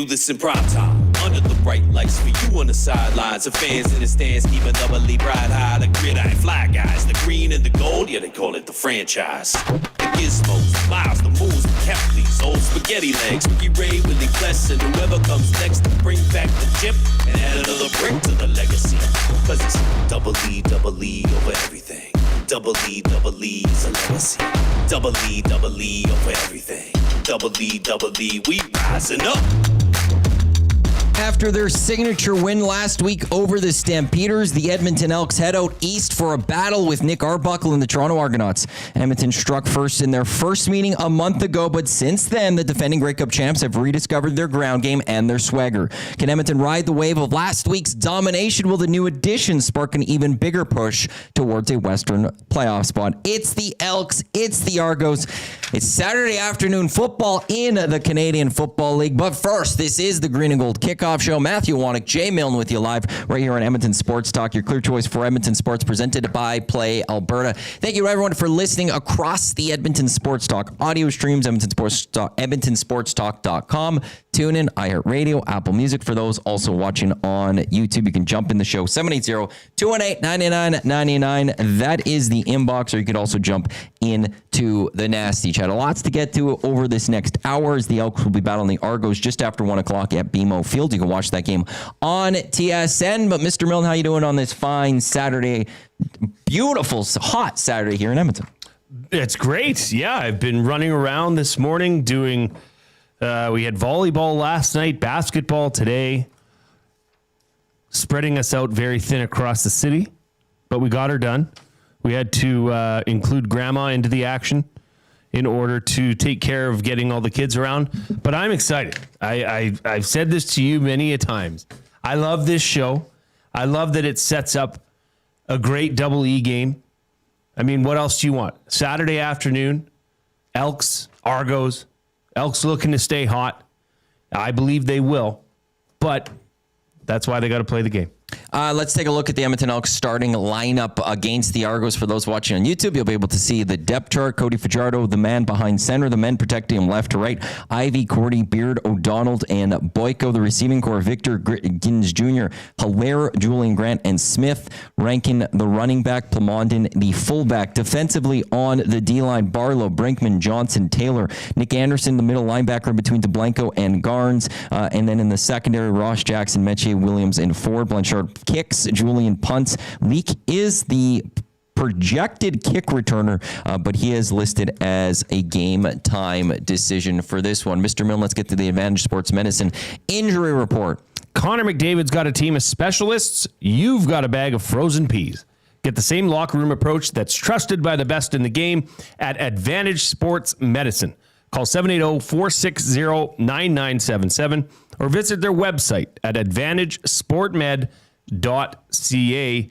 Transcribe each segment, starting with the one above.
do this in prime time. Under the bright lights for you on the sidelines. The fans in the stands keeping doubly bright high. The gridiron fly guys, the green and the gold, yeah, they call it the franchise. The gizmos, the miles, the moves, the Kepleys, old spaghetti legs. Ricky Ray, Willie Kless, and whoever comes next to bring back the chip and add another brick to the legacy. Cause it's double E over everything. Double E is a legacy. Double E over everything. Double E, we rising up. After their signature win last week over the Stampeders, the Edmonton Elks head out east for a battle with Nick Arbuckle and the Toronto Argonauts. Edmonton struck first in their first meeting a month ago, but since then, the defending Grey Cup champs have rediscovered their ground game and their swagger. Can Edmonton ride the wave of last week's domination? Will the new addition spark an even bigger push towards a Western playoff spot? It's the Elks, it's the Argos. It's Saturday afternoon football in the Canadian Football League, but first, this is the Green and Gold Kickoff Show. Matthew Iwanyk, Jay Milne with you live right here on Edmonton Sports Talk, your clear choice for Edmonton sports, presented by Play Alberta. Thank you everyone for listening across the Edmonton Sports Talk audio streams, EdmontonSportsTalk.com, TuneIn, iHeartRadio, Apple Music. For those also watching on YouTube, you can jump in the show, 780-218-9999. That is the inbox, or you could also jump into the nasty chat. Lots to get to over this next hour as the Elks will be battling the Argos just after 1 o'clock at BMO Field. You can watch that game on TSN. But Mr. Milne, how you doing on this fine Saturday, beautiful, hot Saturday here in Edmonton? It's great. Yeah, I've been running around this morning doing, we had volleyball last night, basketball today, spreading us out very thin across the city, but we got her done. We had to include grandma into the action in order to take care of getting all the kids around. But I'm excited. I've said this to you many a times. I love this show. I love that it sets up a great double E game. I mean, what else do you want? Saturday afternoon, Elks, Argos. Elks looking to stay hot. I believe they will. But that's why they got to play the game. Let's take a look at the Edmonton Elks starting lineup against the Argos. For those watching on YouTube, you'll be able to see the depth chart. Cody Fajardo, the man behind center, the men protecting him left to right. Ivy, Cordy, Beard, O'Donnell, and Boyko. The receiving core, Victor Gins Jr., Hilaire, Julian Grant, and Smith. Rankin, the running back, Plamondon, the fullback. Defensively on the D-line, Barlow, Brinkman, Johnson, Taylor. Nick Anderson, the middle linebacker between DeBlanco and Garnes. And then in the secondary, Ross Jackson, Mechie Williams, and Ford. Blanchard kicks, Julian punts. Leak is the projected kick returner, but he is listed as a game time decision for this one. Mr. Milne, let's get to the Advantage Sports Medicine injury report. Connor McDavid's got a team of specialists. You've got a bag of frozen peas. Get the same locker room approach that's trusted by the best in the game at Advantage Sports Medicine. Call 780-460-9977 or visit their website at advantagesportmed.ca.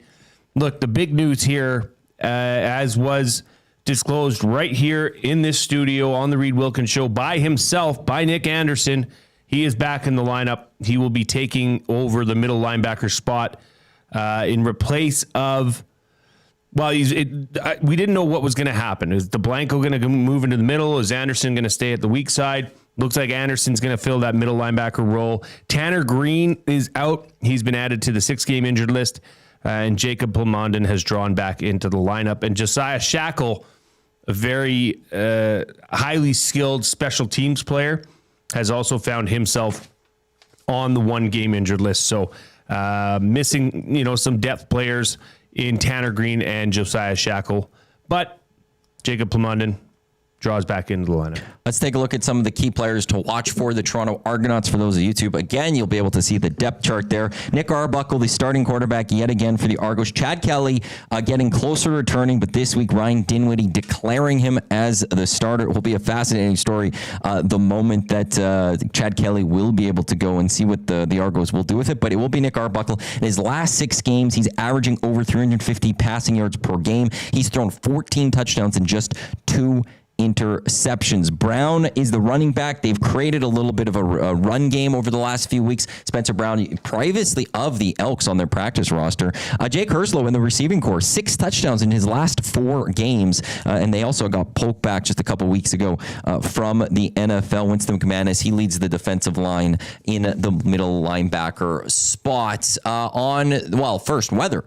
Look, the big news here, as was disclosed right here in this studio on the Reed Wilkins Show by himself, by Nick Anderson, he is back in the lineup. He will be taking over the middle linebacker spot in replace of, well, we didn't know what was going to happen. Is DeBlanco going to move into the middle? Is Anderson going to stay at the weak side? Looks like Anderson's going to fill that middle linebacker role. Tanner Green is out. He's been added to the 6-game injured list. And Jacob Plamondon has drawn back into the lineup. And Josiah Shackle, a very highly skilled special teams player, has also found himself on the 1-game injured list. So missing, some depth players in Tanner Green and Josiah Shackle. But Jacob Plamondon draws back into the lineup. Let's take a look at some of the key players to watch for the Toronto Argonauts. For those of YouTube, again, you'll be able to see the depth chart there. Nick Arbuckle, the starting quarterback yet again for the Argos. Chad Kelly getting closer to returning, but this week Ryan Dinwiddie declaring him as the starter. It will be a fascinating story the moment that Chad Kelly will be able to go and see what the Argos will do with it, but it will be Nick Arbuckle. In his last 6 games, he's averaging over 350 passing yards per game. He's thrown 14 touchdowns in just 2 interceptions. Brown is the running back. They've created a little bit of a run game over the last few weeks. Spencer Brown, previously of the Elks on their practice roster. Jake Herslow in the receiving corps, 6 touchdowns in his last 4 games. And they also got poked back just a couple weeks ago from the NFL. Winston McManus, he leads the defensive line in the middle linebacker spots. First, weather.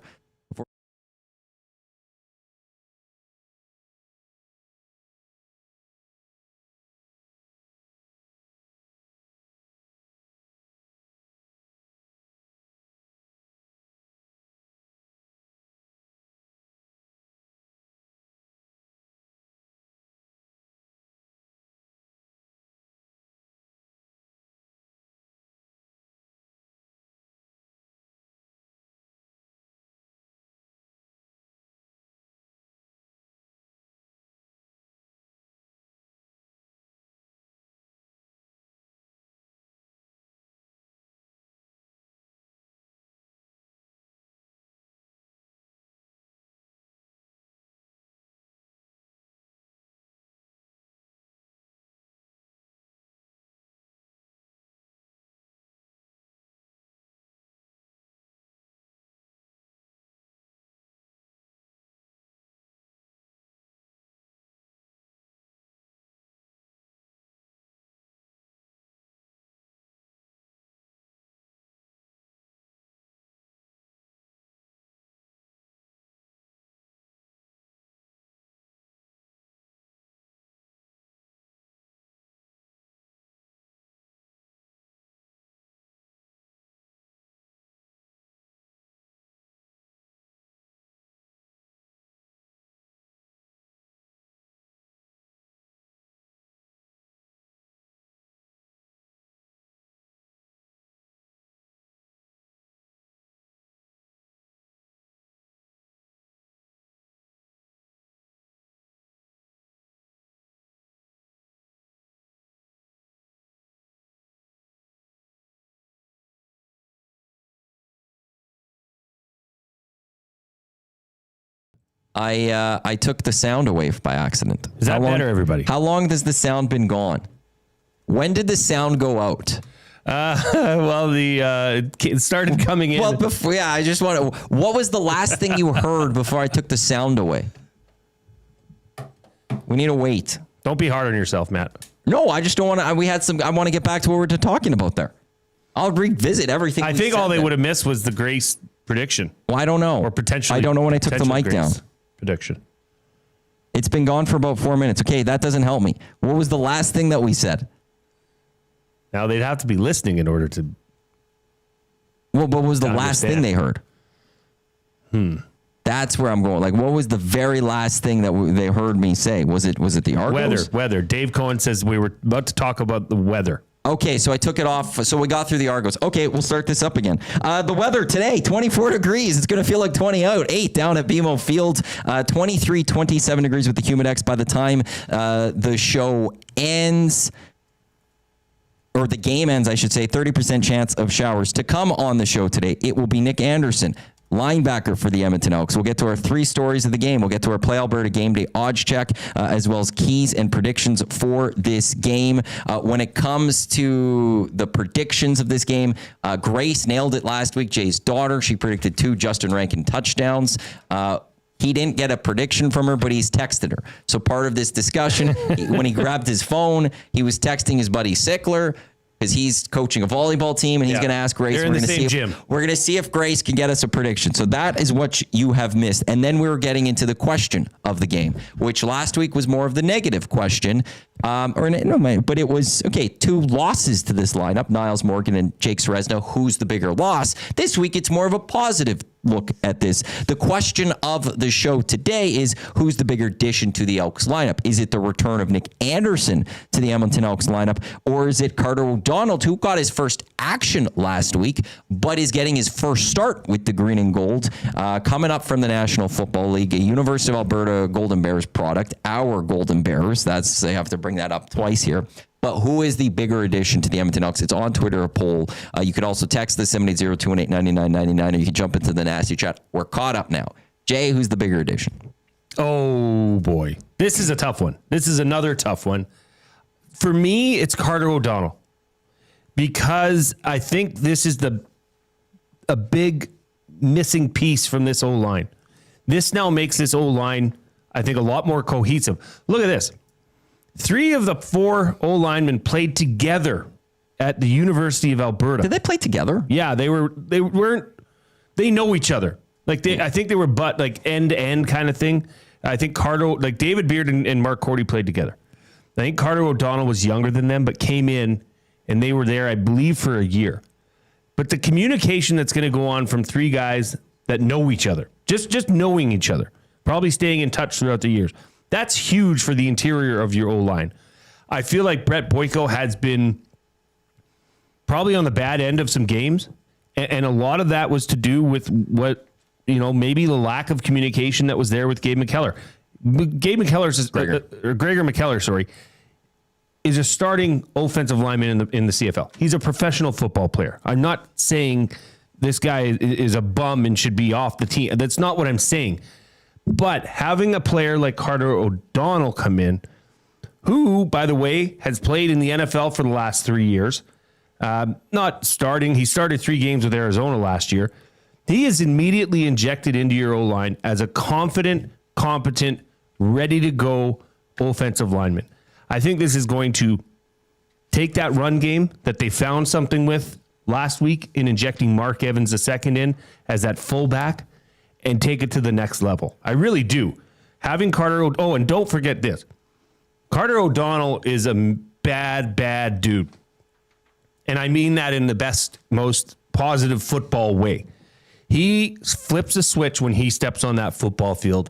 I took the sound away by accident. Is that better, everybody? How long has the sound been gone? When did the sound go out? It started coming in. Well, before, I just want to. What was the last thing you heard before I took the sound away? We need to wait. Don't be hard on yourself, Matt. No, I just don't want to. I want to get back to what we're talking about there. I'll revisit everything. I think all they would have missed was the Grace prediction. Well, I don't know. Or potentially. I don't know when I took the mic Grace down. Prediction. It's been gone for about 4 minutes. Okay, that doesn't help me. What was the last thing that we said? Now they'd have to be listening in order to. What was the last thing they heard? That's where I'm going. Like, what was the very last thing that they heard me say? Was it the Argos? Weather. Dave Cohen says we were about to talk about the weather. Okay, so I took it off. So we got through the Argos. Okay, we'll start this up again. The weather today, 24 degrees. It's going to feel like 20 out. 8 down at BMO Field. 23, 27 degrees with the Humidex by the time the show ends. Or the game ends, I should say. 30% chance of showers to come on the show today. It will be Nick Anderson, linebacker for the Edmonton Elks. We'll get to our 3 stories of the game. We'll get to our Play Alberta Game Day odds check, as well as keys and predictions for this game. When it comes to the predictions of this game, Grace nailed it last week. Jay's daughter, she predicted 2 Justin Rankin touchdowns. He didn't get a prediction from her, but he's texted her. So part of this discussion, when he grabbed his phone, he was texting his buddy Sickler, because he's coaching a volleyball team, and he's going to ask Grace. They're in the same gym. We're going to see if Grace can get us a prediction. So that is what you have missed. And then we were getting into the question of the game, which last week was more of the negative question. But it was, 2 losses to this lineup, Niles Morgan and Jake Seresno. Who's the bigger loss? This week, it's more of a positive look at this. The question of the show today is, who's the bigger addition to the Elks lineup? Is it the return of Nick Anderson to the Edmonton Elks lineup, or is it Carter O'Donnell, who got his first action last week, but is getting his first start with the green and gold, coming up from the National Football League, a University of Alberta Golden Bears product, our Golden Bears. They have to bring that up twice here. But who is the bigger addition to the Edmonton Elks? It's on Twitter, a poll. You could also text the 780-218-9999, or you can jump into the nasty chat. We're caught up now. Jay, who's the bigger addition? Oh, boy. This is a tough one. This is another tough one. For me, it's Carter O'Donnell. Because I think this is a big missing piece from this O-line. This now makes this O-line, I think, a lot more cohesive. Look at this. 3 of the 4 O-linemen played together at the University of Alberta. Did they play together? Yeah, they know each other. I think they were end to end kind of thing. I think David Beard and Mark Cordy played together. I think Carter O'Donnell was younger than them, but came in and they were there, I believe, for a year. But the communication that's going to go on from 3 guys that know each other, just knowing each other, probably staying in touch throughout the years, that's huge for the interior of your O-line. I feel like Brett Boyko has been probably on the bad end of some games, and a lot of that was to do with what, maybe the lack of communication that was there with Gabe McKellar. Gregor McKellar, sorry, is a starting offensive lineman in the CFL. He's a professional football player. I'm not saying this guy is a bum and should be off the team. That's not what I'm saying. But having a player like Carter O'Donnell come in, who, by the way, has played in the NFL for the last 3 years, not starting. He started 3 games with Arizona last year. He is immediately injected into your O-line as a confident, competent, ready-to-go offensive lineman. I think this is going to take that run game that they found something with last week in injecting Mark Evans II in as that fullback and take it to the next level. I really do. Having Carter and don't forget this. Carter O'Donnell is a bad dude. And I mean that in the best, most positive football way. He flips a switch when he steps on that football field.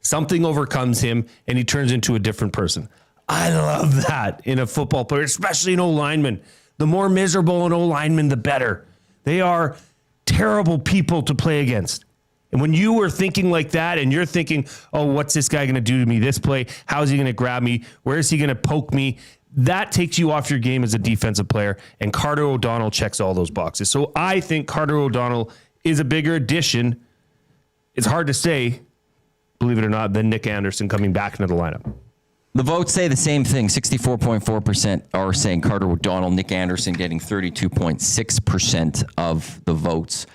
Something overcomes him, and he turns into a different person. I love that in a football player, especially an O-lineman. The more miserable an O-lineman, the better. They are terrible people to play against. And when you were thinking like that and you're thinking, oh, what's this guy going to do to me this play? How is he going to grab me? Where is he going to poke me? That takes you off your game as a defensive player. And Carter O'Donnell checks all those boxes. So I think Carter O'Donnell is a bigger addition. It's hard to say, believe it or not, than Nick Anderson coming back into the lineup. The votes say the same thing. 64.4% are saying Carter O'Donnell. Nick Anderson getting 32.6% of the votes.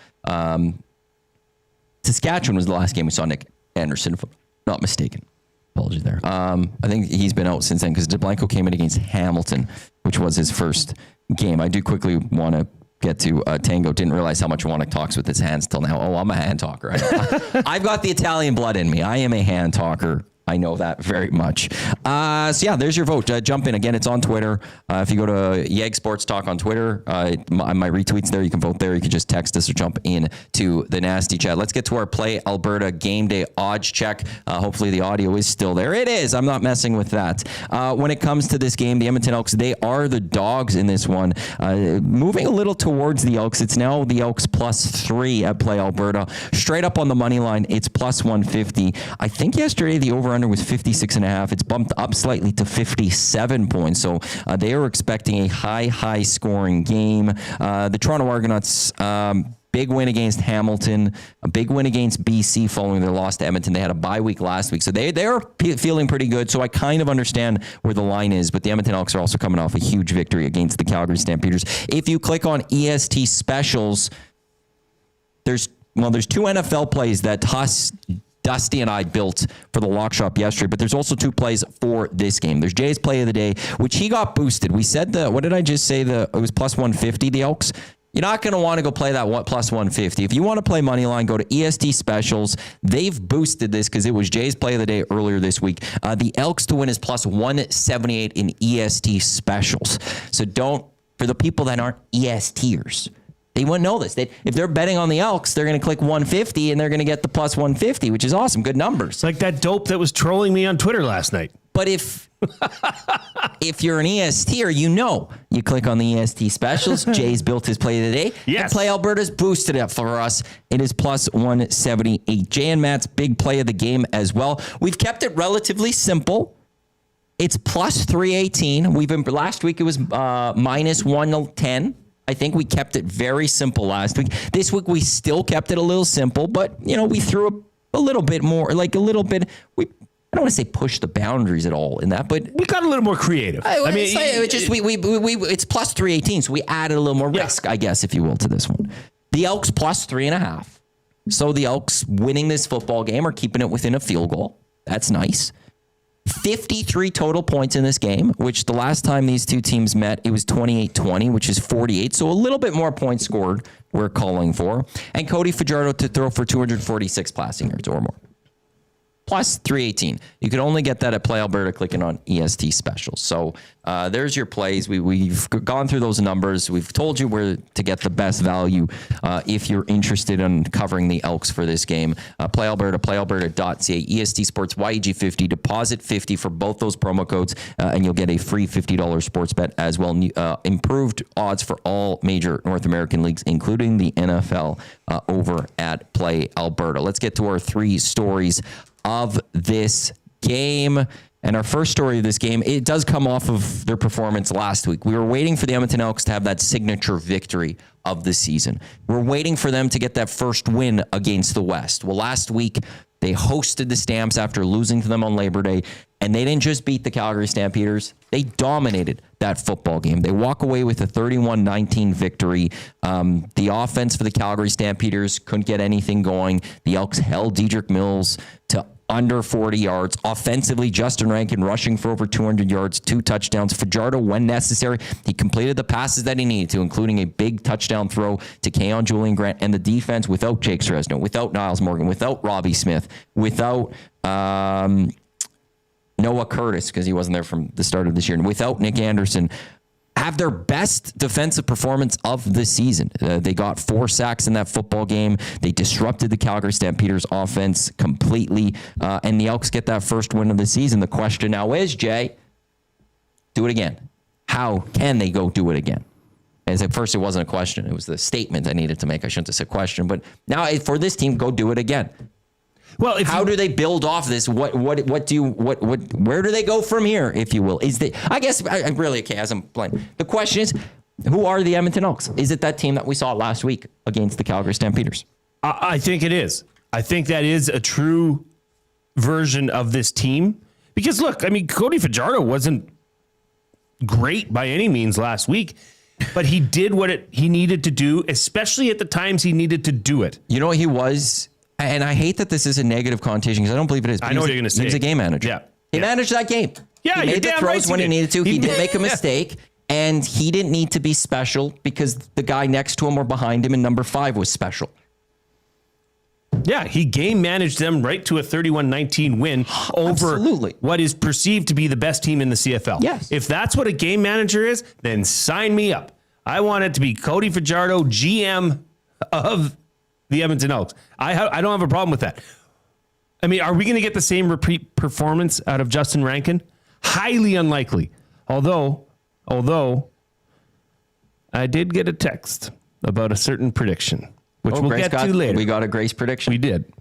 Saskatchewan was the last game we saw Nick Anderson, if I'm not mistaken. Apologies there. I think he's been out since then because DeBlanco came in against Hamilton, which was his first game. I do quickly want to get to Tango. Didn't realize how much Iwanyk talks with his hands till now. Oh, I'm a hand talker. I've got the Italian blood in me. I am a hand talker. I know that very much. So yeah, there's your vote. Jump in. Again, it's on Twitter. If you go to Yeg Sports Talk on Twitter, my retweet's there. You can vote there. You can just text us or jump in to the nasty chat. Let's get to our Play Alberta Game Day odds check. Hopefully the audio is still there. It is. I'm not messing with that. When it comes to this game, the Edmonton Elks, they are the dogs in this one. Moving a little towards the Elks. It's now the Elks +3 at Play Alberta. Straight up on the money line, it's +150. I think yesterday the over-under was 56.5. It's bumped up slightly to 57 points. So they are expecting a high scoring game. The Toronto Argonauts, big win against Hamilton, a big win against BC following their loss to Edmonton. They had a bye week last week. So they are feeling pretty good. So I kind of understand where the line is, but the Edmonton Elks are also coming off a huge victory against the Calgary Stampeders. If you click on EST specials, there's 2 NFL plays that Dusty and I built for the lock shop yesterday, but there's also 2 plays for this game. There's Jay's play of the day, which he got boosted. We said what did I just say? It was +150, the Elks. You're not going to want to go play that +150. If you want to play money line, go to EST specials. They've boosted this because it was Jay's play of the day earlier this week. The Elks to win is +178 in EST specials. So for the people that aren't ESTers, they wouldn't know this. If they're betting on the Elks, they're going to click 150 and they're going to get the +150, which is awesome. Good numbers. Like that dope that was trolling me on Twitter last night. But if you're an ESTer, you click on the EST specials. Jay's built his play of the day. Yes. And Play Alberta's boosted it for us. It is +178. Jay and Matt's big play of the game as well. We've kept it relatively simple. It's +318. Last week it was -110. I think we kept it very simple last week. This week we still kept it a little simple, but we threw a little bit more, like a little bit. I don't want to say push the boundaries at all in that, but we got a little more creative. It's plus 318, so we added a little more risk, I guess, if you will, to this one. The Elks plus 3.5. So the Elks winning this football game or keeping it within a field goal. That's nice. 53 total points in this game, which the last time these two teams met, it was 28-20, which is 48. So a little bit more points scored we're calling for. And Cody Fajardo to throw for 246 passing yards or more. Plus 318. You can only get that at Play Alberta clicking on EST specials. So there's your plays. We've gone through those numbers. We've told you where to get the best value if you're interested in covering the Elks for this game. Play Alberta, playalberta.ca, EST Sports, YEG50, deposit 50 for both those promo codes, and you'll get a free $50 sports bet as well. Improved odds for all major North American leagues, including the NFL, over at Play Alberta. Let's get to our three stories of this game. And our first story of this game, it does come off of their performance last week. We were waiting for the Edmonton Elks to have that signature victory of the season. We're waiting for them to get that first win against the West. Well, last week, they hosted the Stamps after losing to them on Labor Day, and they didn't just beat the Calgary Stampeders. They dominated that football game. They walk away with a 31-19 victory. The offense for the Calgary Stampeders couldn't get anything going. The Elks held Dedrick Mills to under 40 yards. Offensively, Justin Rankin rushing for over 200 yards, 2 touchdowns. Fajardo, when necessary, he completed the passes that he needed to, including a big touchdown throw to Keon Julian Grant. And the defense, without Jake Sresno, without Niles Morgan, without Robbie Smith, without Noah Curtis, because he wasn't there from the start of this year, and without Nick Anderson, have their best defensive performance of the season. They got 4 sacks in that football game. They disrupted the Calgary Stampeders offense completely. And the Elks get that first win of the season. The question now is, Jay, do it again. How can they go do it again? As at first, it wasn't a question. It was the statement I needed to make. I shouldn't have said question. But now for this team, go do it again. Well, how do they build off this? Where do they go from here, if you will? I guess I really, okay, as I'm playing. The question is, who are the Edmonton Elks? Is it that team that we saw last week against the Calgary Stampeders? I think it is. I think that is a true version of this team. Because look, I mean, Cody Fajardo wasn't great by any means last week, but he did what he needed to do, especially at the times he needed to do it. You know what he was? And I hate that this is a negative connotation because I don't believe it is. I know what you're going to say. He was a game manager. Yeah. He managed that game. Yeah, he made the throws when he needed to. He did make a mistake, and he didn't need to be special because the guy next to him or behind him in number 5 was special. Yeah, he game managed them right to a 31-19 win over what is perceived to be the best team in the CFL. Yes. If that's what a game manager is, then sign me up. I want it to be Cody Fajardo, GM of the Edmonton Elks. I don't have a problem with that. I mean, are we going to get the same repeat performance out of Justin Rankin? Highly unlikely. Although I did get a text about a certain prediction, which we'll get to later. We got a Grace prediction. We did.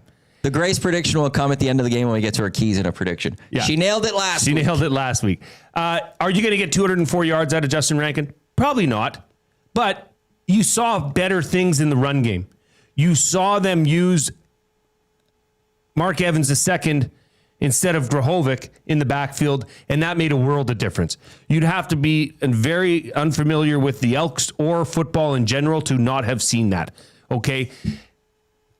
The Grace prediction will come at the end of the game when we get to our keys and a prediction. Yeah. She nailed it last week. Are you going to get 204 yards out of Justin Rankin? Probably not. But you saw better things in the run game. You saw them use Mark Evans II instead of Drahovic in the backfield, and that made a world of difference. You'd have to be very unfamiliar with the Elks or football in general to not have seen that. Okay?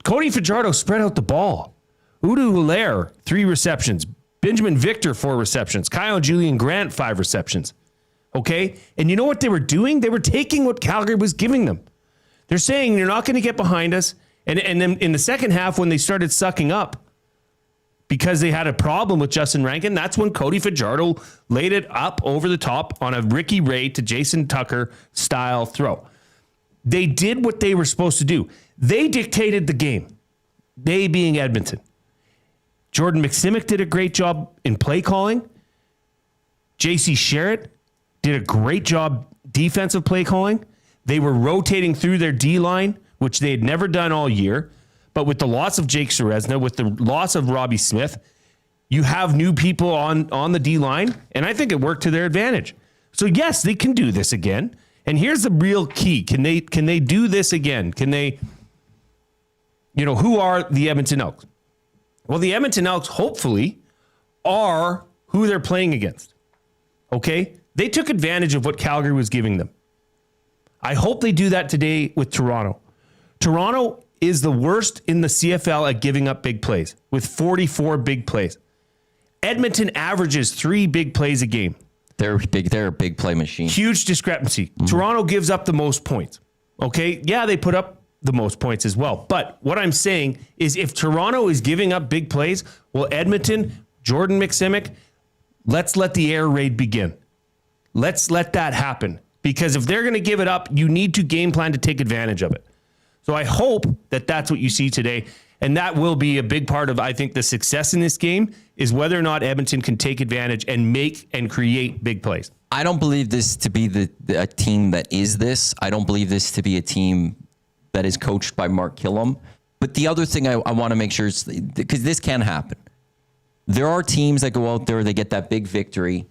Cody Fajardo spread out the ball. Udu Hilaire, 3 receptions. Benjamin Victor, 4 receptions. Kyle Julian Grant, 5 receptions. Okay? And you know what they were doing? They were taking what Calgary was giving them. They're saying, you're not going to get behind us. And then in the second half, when they started sucking up because they had a problem with Justin Rankin, that's when Cody Fajardo laid it up over the top on a Ricky Ray to Jason Tucker style throw. They did what they were supposed to do. They dictated the game. They being Edmonton. Jordan McSimic did a great job in play calling. JC Sherritt did a great job defensive play calling. They were rotating through their D-line, which they had never done all year. But with the loss of Jake Sresna, with the loss of Robbie Smith, you have new people on the D-line, and I think it worked to their advantage. So, yes, they can do this again. And here's the real key. Can they do this again? Can they, who are the Edmonton Elks? Well, the Edmonton Elks, hopefully, are who they're playing against. Okay? They took advantage of what Calgary was giving them. I hope they do that today with Toronto. Toronto is the worst in the CFL at giving up big plays with 44 big plays. Edmonton averages 3 big plays a game. They're big. They're a big play machine. Huge discrepancy. Toronto gives up the most points. Okay? Yeah, they put up the most points as well. But what I'm saying is if Toronto is giving up big plays, well, Edmonton, Jordan McSimic, let's let the air raid begin. Let's let that happen. Because if they're going to give it up, you need to game plan to take advantage of it. So I hope that that's what you see today. And that will be a big part of, I think, the success in this game is whether or not Edmonton can take advantage and make and create big plays. I don't believe this to be a team that is this. I don't believe this to be a team that is coached by Mark Killam. But the other thing I want to make sure is, because this can happen. There are teams that go out there, they get that big victory.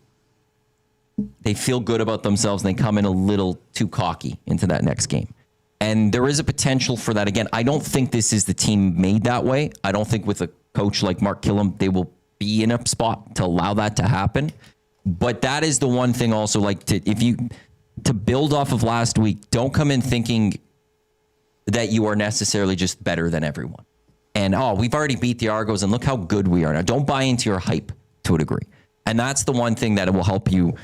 They feel good about themselves and they come in a little too cocky into that next game. And there is a potential for that. Again, I don't think this is the team made that way. I don't think with a coach like Mark Killam, they will be in a spot to allow that to happen. But that is the one thing also, like to build off of last week, don't come in thinking that you are necessarily just better than everyone. And, we've already beat the Argos and look how good we are now. Don't buy into your hype to a degree. And that's the one thing that will help you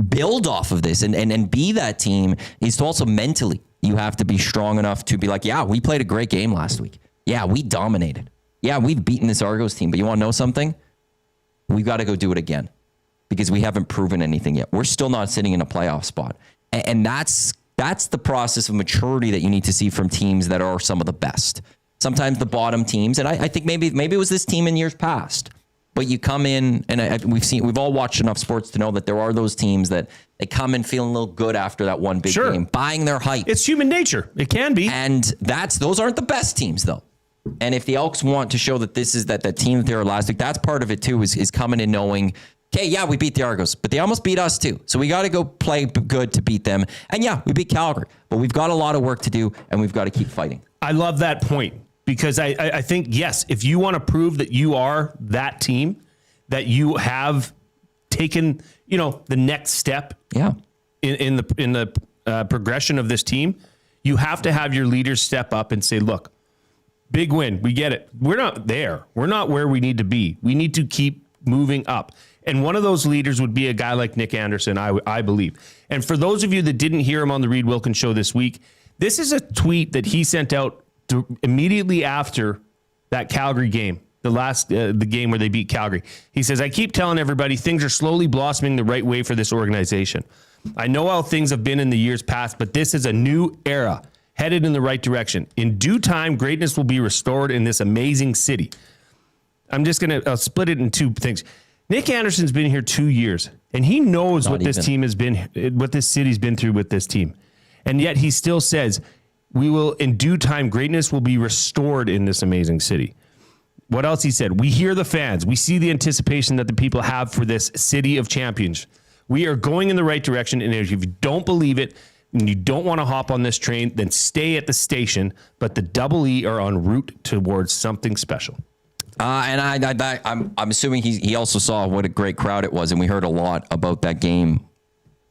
build off of this and be that team is to also mentally, you have to be strong enough to be like, yeah, we played a great game last week. Yeah, we dominated. Yeah, we've beaten this Argos team. But you want to know something? We've got to go do it again because we haven't proven anything yet. We're still not sitting in a playoff spot. And that's the process of maturity that you need to see from teams that are some of the best. Sometimes the bottom teams, and I think maybe it was this team in years past. But you come in, and we've all watched enough sports to know that there are those teams that they come in feeling a little good after that one big game, buying their hype. It's human nature. It can be. And those aren't the best teams, though. And if the Elks want to show that this is that team that they were last week, that's part of it, too, is coming in knowing, okay, yeah, we beat the Argos, but they almost beat us, too. So we got to go play good to beat them. And, yeah, we beat Calgary, but we've got a lot of work to do, and we've got to keep fighting. I love that point because I think, yes, if you want to prove that you are that team, that you have taken, the next step in the progression of this team, you have to have your leaders step up and say, look, big win. We get it. We're not there. We're not where we need to be. We need to keep moving up. And one of those leaders would be a guy like Nick Anderson, I believe. And for those of you that didn't hear him on the Reed Wilkins Show this week, this is a tweet that he sent out immediately after that Calgary game. The game where they beat Calgary. He says, I keep telling everybody things are slowly blossoming the right way for this organization. I know how things have been in the years past, but this is a new era headed in the right direction. In due time, greatness will be restored in this amazing city. I'm just going to split it in two things. Nick Anderson's been here 2 years, and he knows what this team has been, what this city's been through with this team. And yet he still says, we will, in due time, greatness will be restored in this amazing city. What else he said? We hear the fans. We see the anticipation that the people have for this city of champions. We are going in the right direction. And if you don't believe it and you don't want to hop on this train, then stay at the station. But the Double E are en route towards something special. And I'm assuming he also saw what a great crowd it was. And we heard a lot about that game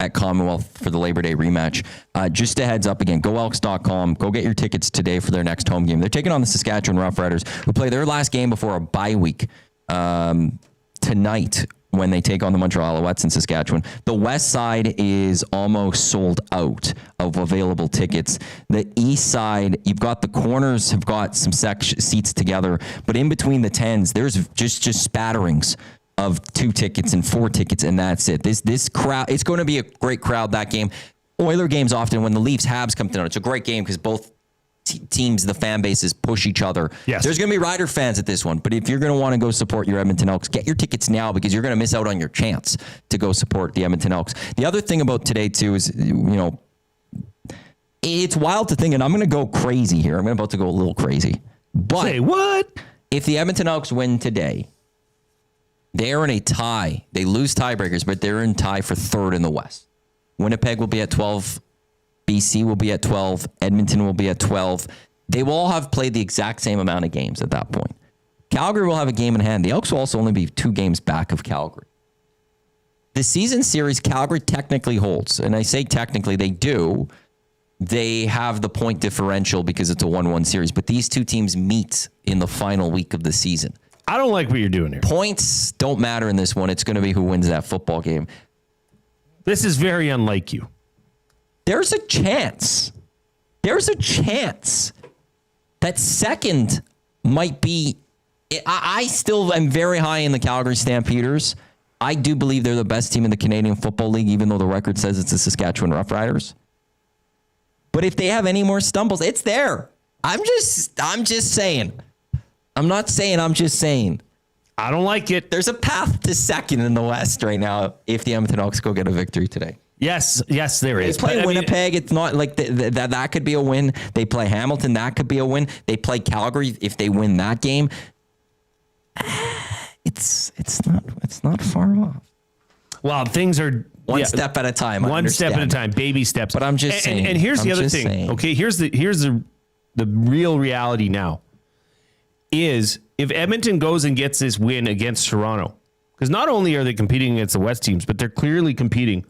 at Commonwealth for the Labor Day rematch. Just a heads up again, goelks.com. Go get your tickets today for their next home game. They're taking on the Saskatchewan Roughriders, who play their last game before a bye week tonight when they take on the Montreal Alouettes in Saskatchewan. The west side is almost sold out of available tickets. The east side, you've got the corners have got some seats together, but in between the tens, there's just spatterings of 2 tickets and 4 tickets, and that's it. This crowd, it's going to be a great crowd, that game. Oiler games often, when the Leafs Habs come down, it's a great game because both teams, the fan bases push each other. Yes. There's going to be Rider fans at this one, but if you're going to want to go support your Edmonton Elks, get your tickets now because you're going to miss out on your chance to go support the Edmonton Elks. The other thing about today, too, is, it's wild to think, and I'm going to go crazy here. I'm about to go a little crazy. But say what? If the Edmonton Elks win today, they're in a tie. They lose tiebreakers, but they're in tie for 3rd in the West. Winnipeg will be at 12. BC will be at 12. Edmonton will be at 12. They will all have played the exact same amount of games at that point. Calgary will have a game in hand. The Elks will also only be 2 games back of Calgary. The season series, Calgary technically holds. And I say technically, they do. They have the point differential because it's a 1-1 series. But these 2 teams meet in the final week of the season. I don't like what you're doing here. Points don't matter in this one. It's going to be who wins that football game. This is very unlike you. There's a chance that second might be. I still am very high in the Calgary Stampeders. I do believe they're the best team in the Canadian Football League, even though the record says it's the Saskatchewan Roughriders. But if they have any more stumbles, it's there. I'm just saying. I'm not saying, I'm just saying. I don't like it. There's a path to second in the West right now if the Edmonton Elks go get a victory today. Yes, there is. They play Winnipeg. It's not like that could be a win. They play Hamilton. That could be a win. They play Calgary. If they win that game, it's not far off. Well, things are one step at a time. One step at a time, baby steps. But I'm just saying. And here's the other thing. Saying. Okay, here's the real reality now. Is if Edmonton goes and gets this win against Toronto, because not only are they competing against the West teams, but they're clearly competing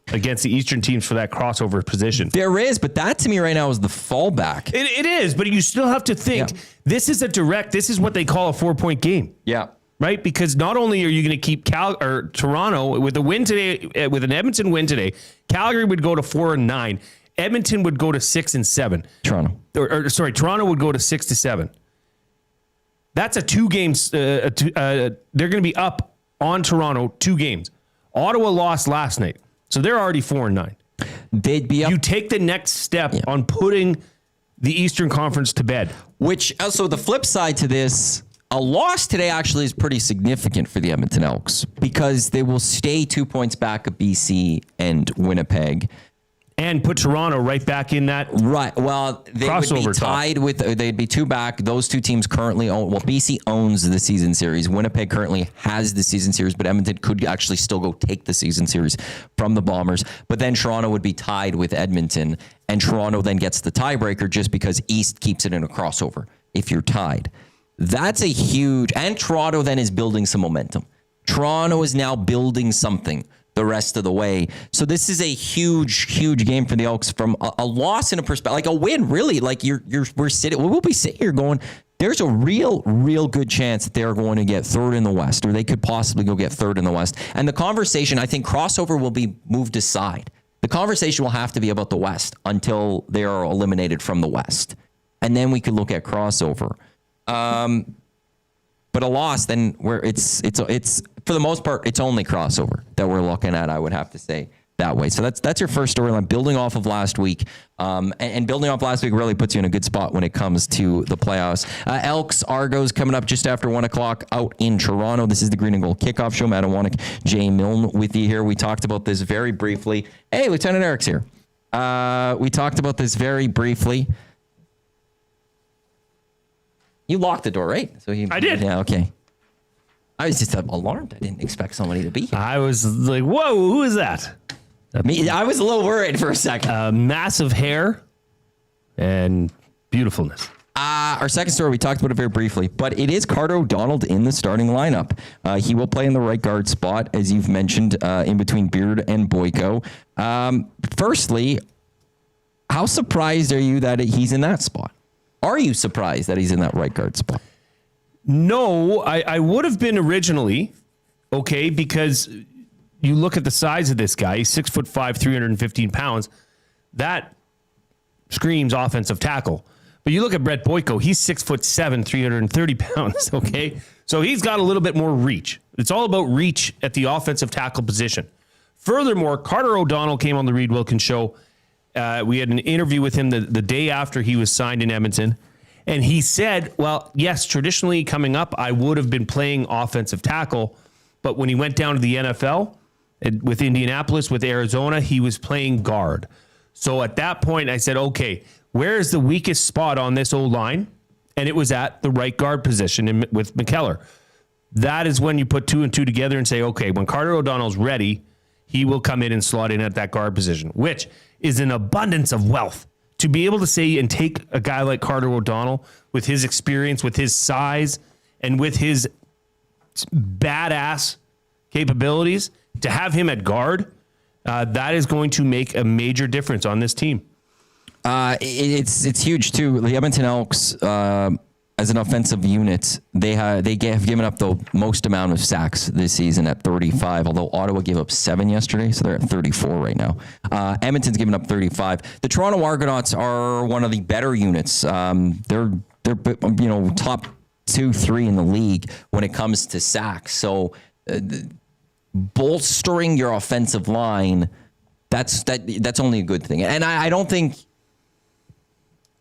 against the Eastern teams for that crossover position. There is, but that to me right now is the fallback. It is, but you still have to think this is what they call a 4-point game. Yeah. Right? Because not only are you going to keep Toronto with a win today, with an Edmonton win today, Calgary would go to 4-9. Edmonton would go to 6-7. Toronto would go to 6-7. That's a 2 games. They're going to be up on Toronto 2 games. Ottawa lost last night, so they're already 4-9. They'd be up. You take the next step on putting the Eastern Conference to bed. Which also the flip side to this, a loss today actually is pretty significant for the Edmonton Elks because they will stay 2 points back of BC and Winnipeg. And put Toronto right back in that right. Well, they would be tied with. They'd be 2 back. Those 2 teams currently own. Well, BC owns the season series. Winnipeg currently has the season series, but Edmonton could actually still go take the season series from the Bombers. But then Toronto would be tied with Edmonton, and Toronto then gets the tiebreaker just because East keeps it in a crossover. If you're tied, that's a huge. And Toronto then is building some momentum. Toronto is now building something the rest of the way. So this is a huge game for the Elks from a loss in a perspective, like a win, really. Like we'll be sitting here going, there's a real good chance that they're going to get 3rd in the West, or they could possibly go get 3rd in the West. And the conversation, I think crossover will be moved aside. The conversation will have to be about the West until they are eliminated from the West. And then we could look at crossover. But a loss, then where it's for the most part, it's only crossover that we're looking at, I would have to say that way. So that's your first storyline, building off of last week. And building off last week really puts you in a good spot when it comes to the playoffs. Elks, Argos coming up just after 1 o'clock out in Toronto. This is the Green and Gold Kickoff Show. Matt Iwanyk, Jay Milne with you here. We talked about this very briefly. Hey, Lieutenant Eric's here. We talked about this very briefly. You locked the door, right? I did. Yeah, okay. I was just alarmed. I didn't expect somebody to be here. I was like, whoa, who is that? I was a little worried for a second. Massive hair and beautifulness. Our second story, we talked about it very briefly, but it is Carter O'Donnell in the starting lineup. He will play in the right guard spot, as you've mentioned, in between Beard and Boyko. Firstly, how surprised are you that he's in that spot? Are you surprised that he's in that right guard spot? No, I would have been originally, okay, because you look at the size of this guy, he's 6'5", 315 pounds. That screams offensive tackle. But you look at Brett Boyko, he's 6'7", 330 pounds, okay? So he's got a little bit more reach. It's all about reach at the offensive tackle position. Furthermore, Carter O'Donnell came on the Reed Wilkins Show. We had an interview with him the day after he was signed in Edmonton. And he said, well, yes, traditionally coming up, I would have been playing offensive tackle. But when he went down to the NFL with Indianapolis, with Arizona, he was playing guard. So at that point, I said, okay, where is the weakest spot on this O-line? And it was at the right guard position with McKellar. That is when you put 2 and 2 together and say, okay, when Carter O'Donnell's ready, he will come in and slot in at that guard position, which is an abundance of wealth. To be able to say and take a guy like Carter O'Donnell with his experience, with his size, and with his badass capabilities, to have him at guard, that is going to make a major difference on this team. It's huge too. The Edmonton Elks, as an offensive unit, they have given up the most amount of sacks this season at 35. Although Ottawa gave up 7 yesterday, so they're at 34 right now. Edmonton's given up 35. The Toronto Argonauts are one of the better units. They're top 2-3 in the league when it comes to sacks. So bolstering your offensive line, that's only a good thing. And I don't think.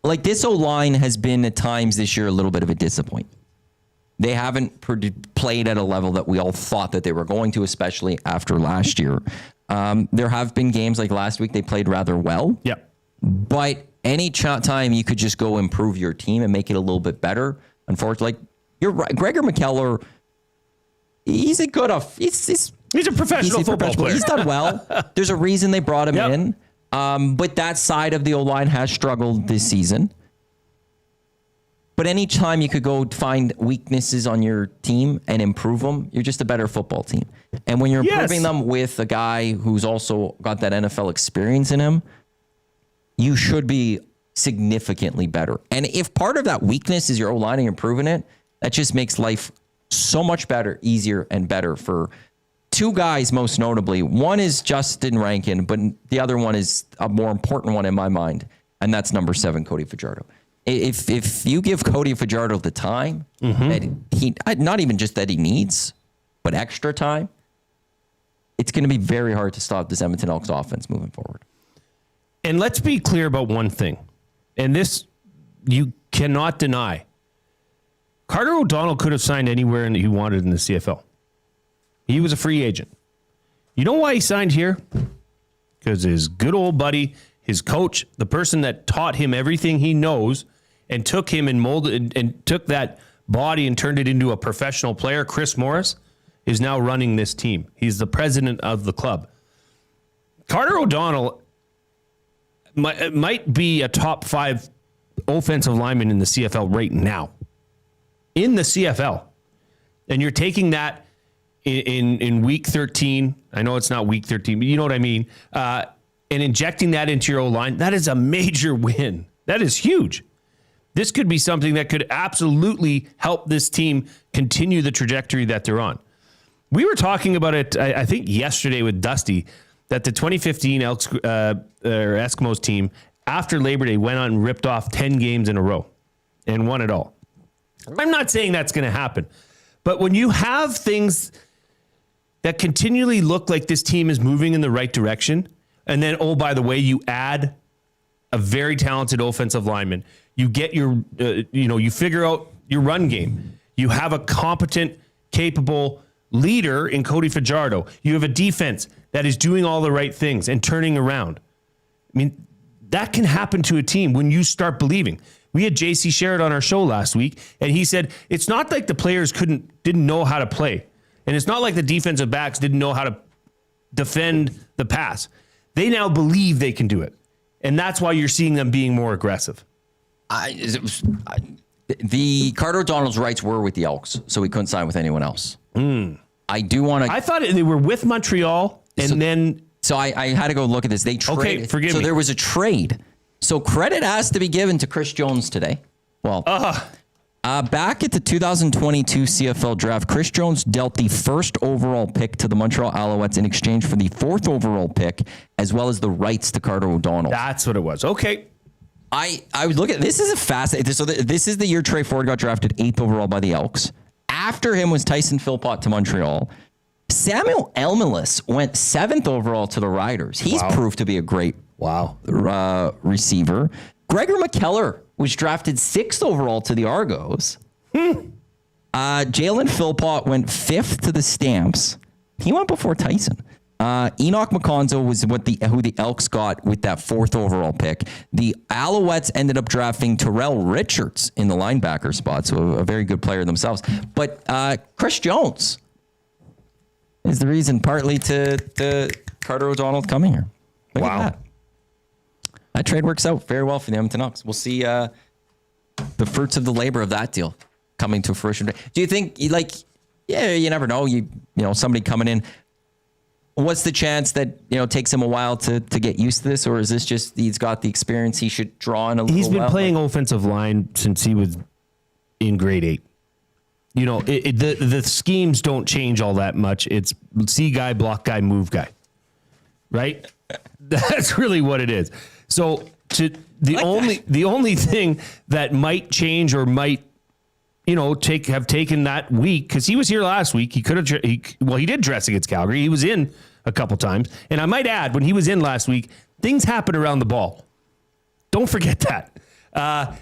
Like, this O-line has been at times this year a little bit of a disappointment. They haven't played at a level that we all thought that they were going to, especially after last year. There have been games like last week they played rather well. Yep. But any time you could just go improve your team and make it a little bit better. Unfortunately, like, you're right. Gregor McKellar, he's a professional football player. He's done well. There's a reason they brought him in. But that side of the O-line has struggled this season. But anytime you could go find weaknesses on your team and improve them, you're just a better football team. And when you're improving them with a guy who's also got that NFL experience in him, you should be significantly better. And if part of that weakness is your O-line and you're improving it, that just makes life so much better, easier, and better for two guys, most notably. One is Justin Rankin, but the other one is a more important one in my mind, and that's number 7, Cody Fajardo. If you give Cody Fajardo the time that he, not even just that he needs, but extra time, it's going to be very hard to stop this Edmonton Elks offense moving forward. And let's be clear about one thing, and this you cannot deny. Carter O'Donnell could have signed anywhere he wanted in the CFL. He was a free agent. You know why he signed here? Because his good old buddy, his coach, the person that taught him everything he knows and took him and molded and took that body and turned it into a professional player, Chris Morris, is now running this team. He's the president of the club. Carter O'Donnell might be a top 5 offensive lineman in the CFL right now. In the CFL. And you're taking that in week 13, I know it's not week 13, but you know what I mean, and injecting that into your O-line, that is a major win. That is huge. This could be something that could absolutely help this team continue the trajectory that they're on. We were talking about it, I think, yesterday with Dusty, that the 2015 Elks or Eskimos team, after Labor Day, went on and ripped off 10 games in a row and won it all. I'm not saying that's going to happen, but when you have things that continually look like this team is moving in the right direction, and then, oh, by the way, you add a very talented offensive lineman, you get your, you figure out your run game. You have a competent, capable leader in Cody Fajardo. You have a defense that is doing all the right things and turning around. I mean, that can happen to a team when you start believing. We had JC Sherrod on our show last week, and he said it's not like the players didn't know how to play. And it's not like the defensive backs didn't know how to defend the pass. They now believe they can do it. And that's why you're seeing them being more aggressive. The Carter O'Donnell's rights were with the Elks, so he couldn't sign with anyone else. I do want to... I thought they were with Montreal, and then... So I had to go look at this. They traded. Okay, forgive me. So there was a trade. So credit has to be given to Chris Jones today. Well... back at the 2022 CFL draft, Chris Jones dealt the first overall pick to the Montreal Alouettes in exchange for the 4th overall pick, as well as the rights to Carter O'Donnell. That's what it was. Okay. I would look at this is a fascinating. So this is the year Trey Ford got drafted 8th overall by the Elks. After him was Tyson Philpott to Montreal. Samuel Elmelis went 7th overall to the Riders. He's proved to be a great receiver. Gregor McKellar was drafted 6th overall to the Argos. Jalen Philpott went 5th to the Stamps. He went before Tyson. Enoch McConzo was who the Elks got with that 4th overall pick. The Alouettes ended up drafting Terrell Richards in the linebacker spot, so a very good player themselves. But Chris Jones is the reason, partly to Carter O'Donnell coming here. Look at that. That trade works out very well for the Edmonton Elks. We'll see the fruits of the labor of that deal coming to fruition. Do you think, you never know. You know, somebody coming in. What's the chance that, it takes him a while to get used to this? Or is this just he's got the experience he should draw in a little while? He's been playing offensive line since he was in grade 8. You know, the schemes don't change all that much. It's see guy, block guy, move guy. Right? That's really what it is. So the only thing that might change or might have taken that week, because he was here last week. He could have, he did dress against Calgary. He was in a couple times. And I might add, when he was in last week, things happen around the ball. Don't forget that.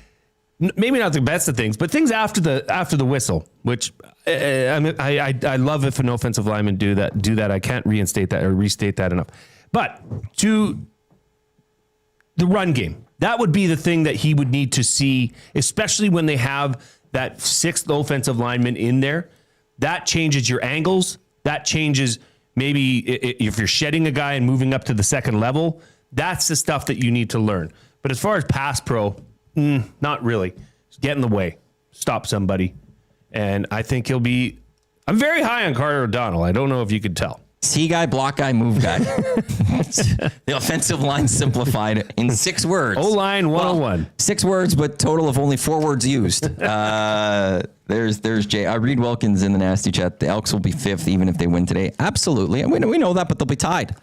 Maybe not the best of things, but things after the whistle, which I love if an offensive lineman do that. I can't restate that enough. But to the run game, that would be the thing that he would need to see, especially when they have that 6th offensive lineman in there. That changes your angles. That changes maybe if you're shedding a guy and moving up to the 2nd level. That's the stuff that you need to learn. But as far as pass pro, not really. Just get in the way. Stop somebody. And I think I'm very high on Carter O'Donnell. I don't know if you could tell. See guy, block guy, move guy. The offensive line simplified in 6 words. O-line 101. Well, 6 words, but total of only 4 words used. There's Jay. Reed Wilkins in the nasty chat. The Elks will be 5th even if they win today. Absolutely. We know that, but they'll be tied.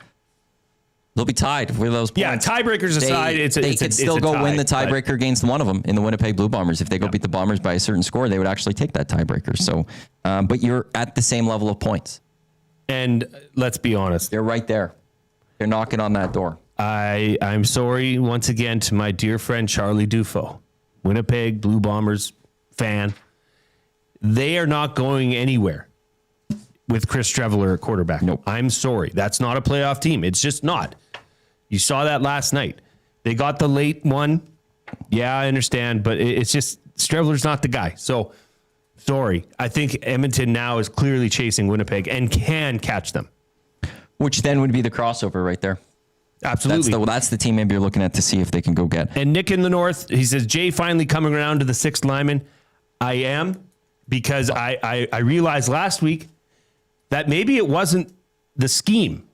They'll be tied with those points. Yeah, tiebreakers aside, they could still go win the tiebreaker against one of them in the Winnipeg Blue Bombers. If they go beat the Bombers by a certain score, they would actually take that tiebreaker. So, but you're at the same level of points. And let's be honest. They're right there. They're knocking on that door. I'm sorry once again to my dear friend Charlie Dufo, Winnipeg Blue Bombers fan. They are not going anywhere with Chris Streveler at quarterback. Nope. I'm sorry. That's not a playoff team. It's just not. You saw that last night. They got the late one. Yeah, I understand, but it's just Streveler's not the guy. So, sorry. I think Edmonton now is clearly chasing Winnipeg and can catch them. Which then would be the crossover right there. Absolutely. That's the team maybe you're looking at to see if they can go get. And Nick in the North, he says, Jay finally coming around to the 6th lineman. I am, because I realized last week that maybe it wasn't the scheme,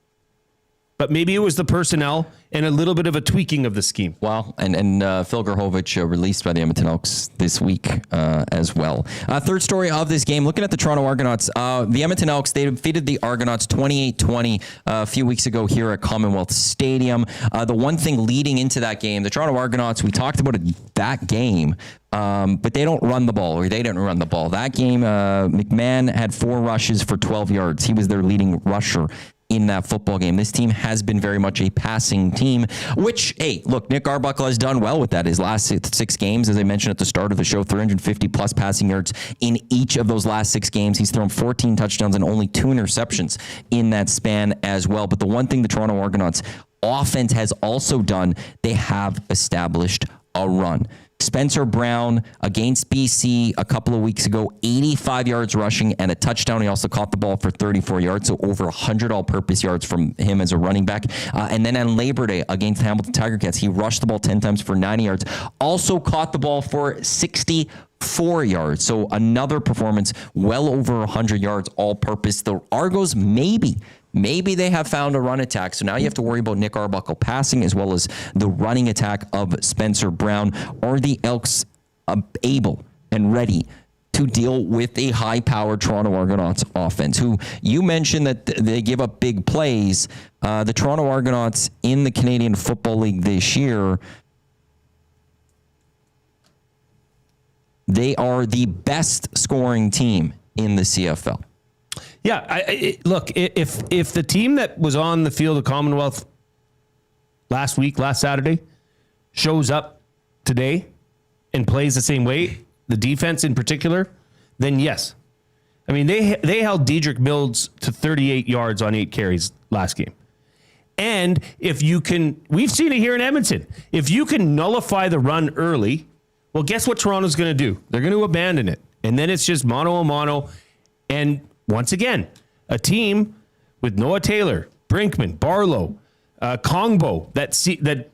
but maybe it was the personnel and a little bit of a tweaking of the scheme. Well, and Phil Grahovich released by the Edmonton Elks this week as well. Third story of this game, looking at the Toronto Argonauts. The Edmonton Elks, they defeated the Argonauts 28-20 a few weeks ago here at Commonwealth Stadium. The one thing leading into that game, the Toronto Argonauts, we talked about that game, but they don't run the ball, or they didn't run the ball. That game, McMahon had 4 rushes for 12 yards. He was their leading rusher in that football game. This team has been very much a passing team, which, hey, look, Nick Arbuckle has done well with that. His last 6 games, as I mentioned at the start of the show, 350 plus passing yards in each of those last 6 games. He's thrown 14 touchdowns and only 2 interceptions in that span as well. But the one thing the Toronto Argonauts offense has also done, they have established a run. Spencer Brown against BC a couple of weeks ago, 85 yards rushing and a touchdown. He also caught the ball for 34 yards, so over 100 all-purpose yards from him as a running back. And then on Labor Day against the Hamilton Tiger Cats, he rushed the ball 10 times for 90 yards. Also caught the ball for 64 yards. So another performance well over 100 yards all-purpose. The Argos Maybe they have found a run attack. So now you have to worry about Nick Arbuckle passing as well as the running attack of Spencer Brown. Are the Elks able and ready to deal with a high-powered Toronto Argonauts offense, who you mentioned that they give up big plays? The Toronto Argonauts in the Canadian Football League this year, they are the best scoring team in the CFL. Yeah, look, if the team that was on the field of Commonwealth last Saturday, shows up today and plays the same way, the defense in particular, then yes. I mean, they held Dedrick Mills to 38 yards on 8 carries last game. And if you can, we've seen it here in Edmonton, if you can nullify the run early, well, guess what Toronto's going to do? They're going to abandon it. And then it's just mano a mano. And once again, a team with Noah Taylor, Brinkman, Barlow, Kongbo that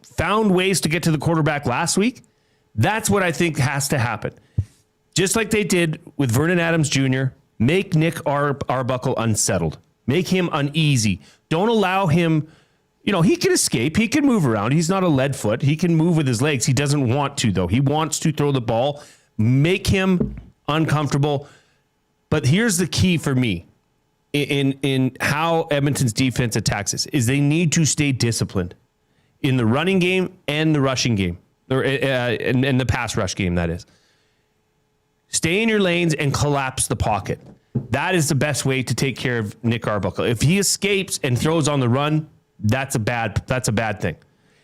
found ways to get to the quarterback last week. That's what I think has to happen. just like they did with Vernon Adams Jr., make Nick Arbuckle unsettled. Make him uneasy. Don't allow him, he can escape. He can move around. He's not a lead foot. He can move with his legs. He doesn't want to, though. He wants to throw the ball. Make him uncomfortable. But here's the key for me in how Edmonton's defense attacks this, is they need to stay disciplined in the running game and the rushing game, or in the pass rush game, that is. Stay in your lanes and collapse the pocket. That is the best way to take care of Nick Arbuckle. If he escapes and throws on the run, that's a bad thing.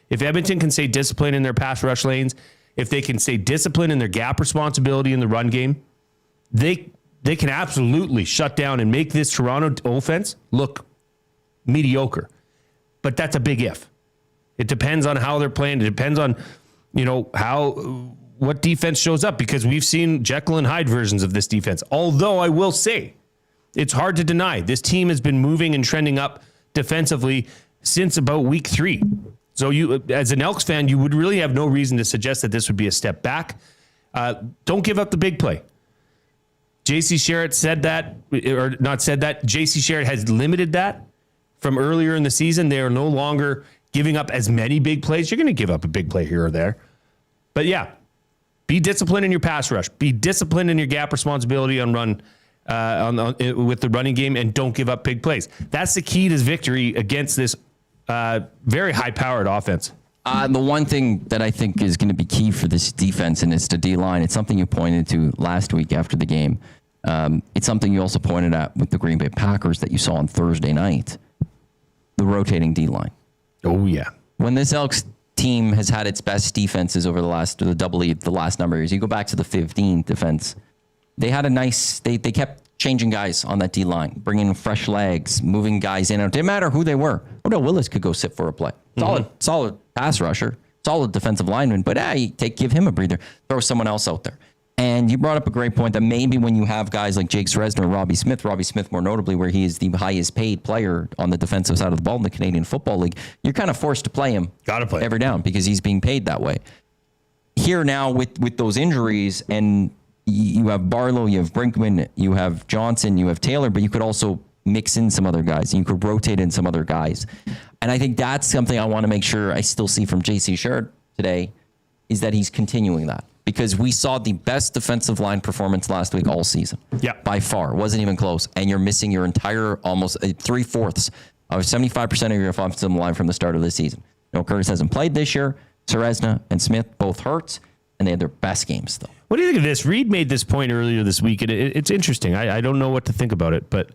If Edmonton can stay disciplined in their pass rush lanes, if they can stay disciplined in their gap responsibility in the run game, they can absolutely shut down and make this Toronto offense look mediocre. But that's a big if. It depends on how they're playing. It depends on, what defense shows up, because we've seen Jekyll and Hyde versions of this defense. Although I will say, it's hard to deny, this team has been moving and trending up defensively since about week 3. So you, as an Elks fan, you would really have no reason to suggest that this would be a step back. Don't give up the big play. JC Sherritt said that, or not said that. JC Sherritt has limited that from earlier in the season. They are no longer giving up as many big plays. You're going to give up a big play here or there. But yeah, be disciplined in your pass rush. Be disciplined in your gap responsibility on run with the running game, and don't give up big plays. That's the key to victory against this very high-powered offense. The one thing that I think is going to be key for this defense, and it's the D-line, it's something you pointed to last week after the game. It's something you also pointed at with the Green Bay Packers that you saw on Thursday night, the rotating D-line. Oh, yeah. When this Elks team has had its best defenses over the last number of years, you go back to the 15 defense, they had they kept changing guys on that D-line, bringing in fresh legs, moving guys in. It didn't matter who they were. Odell Willis could go sit for a play. Solid pass rusher, solid defensive lineman, but give him a breather, throw someone else out there. And you brought up a great point that maybe when you have guys like Jake Sresner or Robbie Smith more notably, where he is the highest paid player on the defensive side of the ball in the Canadian Football League, you're kind of forced to play him every down because he's being paid that way. Here now with those injuries, and you have Barlow, you have Brinkman, you have Johnson, you have Taylor, but you could also mix in some other guys, and you could rotate in some other guys. And I think that's something I want to make sure I still see from JC Sherritt today, is that he's continuing that. Because we saw the best defensive line performance last week all season. Yeah. By far. Wasn't even close. And you're missing your entire almost 3/4 of 75% of your offensive line from the start of the season. Curtis hasn't played this year. Sresna and Smith both hurt, and they had their best games though. What do you think of this? Reed made this point earlier this week, and it's interesting. I don't know what to think about it, but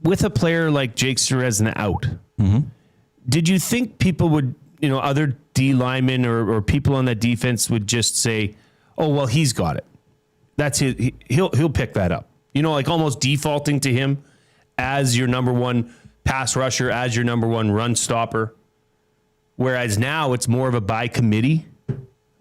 with a player like Jake Sresna out, did you think people would, other D linemen or people on that defense would just say, "Oh, well, he's got it. That's his. He'll pick that up." Like almost defaulting to him as your number one pass rusher, as your number one run stopper. Whereas now it's more of a by committee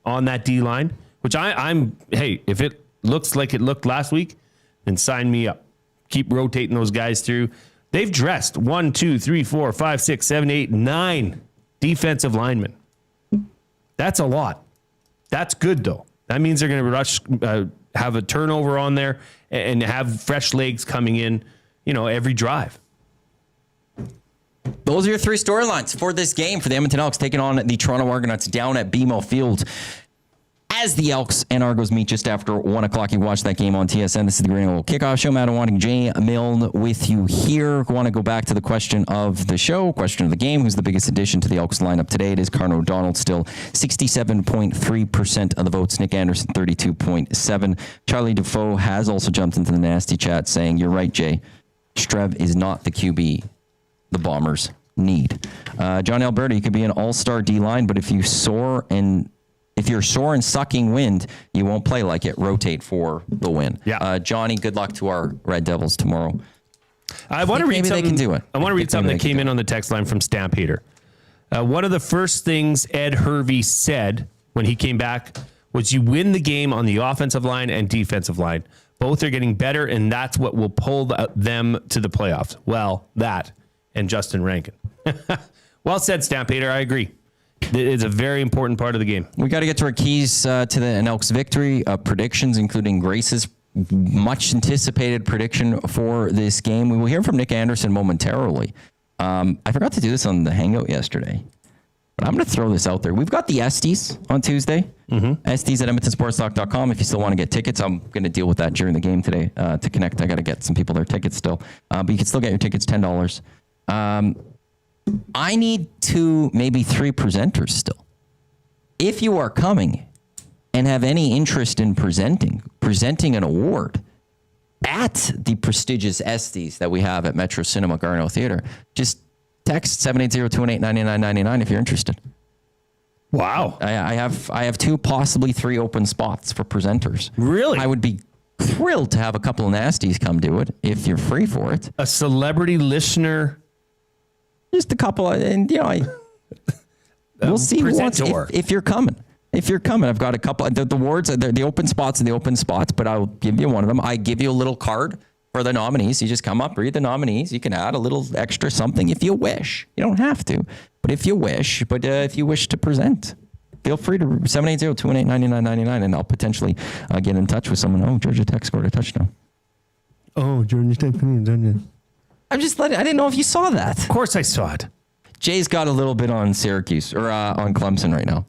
on that D line, which hey, if it looks like it looked last week, then sign me up. Keep rotating those guys through. They've dressed 1, 2, 3, 4, 5, 6, 7, 8, 9 defensive linemen. That's a lot. That's good, though. That means they're going to rush, have a turnover on there, and have fresh legs coming in, every drive. Those are your 3 storylines for this game for the Edmonton Elks taking on the Toronto Argonauts down at BMO Field. As the Elks and Argos meet just after 1 o'clock, you watch that game on TSN. This is the Green and Gold Kickoff Show. Iwanyk and Jay Milne with you here. I want to go back to the question of the show, question of the game. Who's the biggest addition to the Elks lineup today? It is Carno O'Donnell, still 67.3% of the votes. Nick Anderson, 32.7%. Charlie Defoe has also jumped into the nasty chat saying, "You're right, Jay. Strev is not the QB the Bombers need." John Alberta, you could be an all-star D-line, but if you're sore and sucking wind, you won't play like it. Rotate for the win. Yeah. Johnny, good luck to our Red Devils tomorrow. I want to read something. They can do it. I want to read something that came in on the text line from Stamp Hater. One of the first things Ed Hervey said when he came back was, "You win the game on the offensive line and defensive line. Both are getting better, and that's what will pull them to the playoffs." Well, that and Justin Rankin. Well said, Stamp Hater. I agree. It's a very important part of the game. We got to get to our keys to the Elks victory predictions, including Grace's much anticipated prediction for this game. We will hear from Nick Anderson momentarily. I forgot to do this on the Hangout yesterday, but I'm going to throw this out there. We've got the Estes on Tuesday. Estes at EdmontonSportsTalk.com. If you still want to get tickets, I'm going to deal with that during the game today to connect. I got to get some people their tickets still, but you can still get your tickets $10. I need 2, maybe 3 presenters still. If you are coming and have any interest in presenting an award at the prestigious Estes that we have at Metro Cinema Garneau Theater, just text 780-218-9999 if you're interested. Wow. I have 2, possibly 3 open spots for presenters. Really? I would be thrilled to have a couple of nasties come do it if you're free for it. A celebrity listener. Just a couple, and we'll see who wants, if you're coming. If you're coming, I've got a couple. The words, the open spots are the open spots, but I'll give you one of them. I give you a little card for the nominees. You just come up, read the nominees. You can add a little extra something if you wish. You don't have to, but if you wish. But if you wish to present, feel free to 780-218-9999, and I'll potentially get in touch with someone. Oh, Georgia Tech scored a touchdown. Oh, Georgia Tech, I'm just letting. I didn't know if you saw that. Of course I saw it. Jay's got a little bit on Syracuse or on Clemson right now.